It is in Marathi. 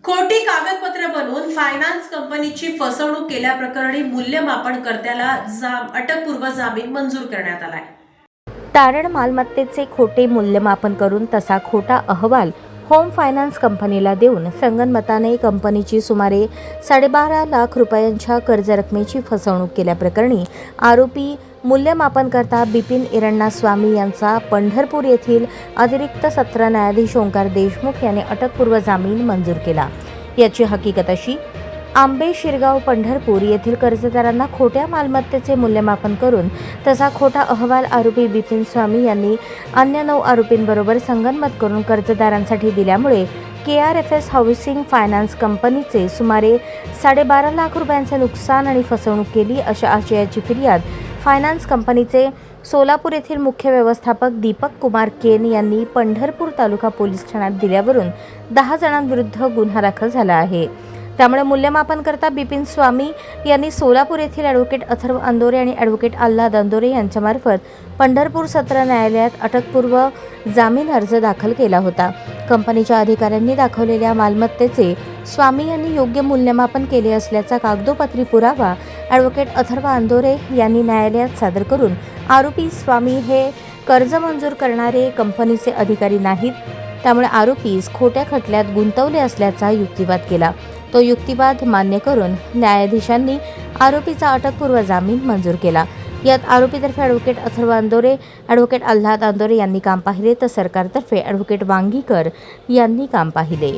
खोटी कागदपत्रे बनवून फायनान्स कंपनीची फसवणूक केल्याप्रकरणी मूल्यमापनकर्त्याला अटकपूर्व जामीन मंजूर करण्यात आलाय। तारण मालमत्तेचे खोटे मूल्यमापन करून तसा खोटा अहवाल होम फायनान्स कंपनीला देऊन संगनमताने कंपनीची सुमारे 12.5 लाख रुपयांच्या कर्ज रकमेची फसवणूक केल्याप्रकरणी आरोपी मूल्यमापनकर्ता बिपिन इरण्णा स्वामी यांचा पंढरपूर येथील अतिरिक्त सत्र न्यायाधीश ओंकार देशमुख यांनी अटकपूर्व जामीन मंजूर केला। याची हकीकत अशी, आंबे शिरगाव पंढरपूर येथील कर्जदारांना खोट्या मालमत्तेचे मूल्यमापन करून तसा खोटा अहवाल आरोपी बिपिन स्वामी यांनी अन्य 9 आरोपींबरोबर संगनमत करून कर्जदारांसाठी दिल्यामुळे KRFS हाऊसिंग फायनान्स कंपनीचे सुमारे 12.5 लाख रुपयांचे नुकसान आणि फसवणूक केली अशा आशयाची फिर्याद फायनान्स कंपनीचे सोलापूर येथील मुख्य व्यवस्थापक दीपक कुमार केन यांनी पंढरपूर तालुका पोलीस ठाण्यात दिल्यावरून 10 जणांविरुद्ध गुन्हा दाखल झाला आहे। त्यामुळे मूल्यमापनकर्ता बिपिन स्वामी यांनी सोलापूर येथील ॲडव्होकेट अथर्व अंदोरे आणि ॲडव्होकेट आल्हाद अंदोरे यांच्यामार्फत पंढरपूर सत्र न्यायालयात अटकपूर्व जामीन अर्ज दाखल केला होता। कंपनीच्या अधिकाऱ्यांनी दाखवलेल्या मालमत्तेचे स्वामी यांनी योग्य मूल्यमापन केले असल्याचा कागदोपत्री पुरावा ॲडव्होकेट अथर्व अंदोरे यांनी न्यायालयात सादर करून आरोपी स्वामी हे कर्ज मंजूर करणारे कंपनीचे अधिकारी नाहीत, त्यामुळे आरोपीस खोट्या खटल्यात गुंतवले असल्याचा युक्तिवाद केला। तो युक्तिवाद मान्य करून न्यायाधीशांनी आरोपीचा अटकपूर्व जामीन मंजूर केला। यात आरोपीतर्फे ॲडव्होकेट अथर्व अंदोरे, ॲडव्होकेट आल्हाद अंदोरे यांनी काम पाहिले तर सरकारतर्फे ॲडव्होकेट वांगीकर यांनी काम पाहिले।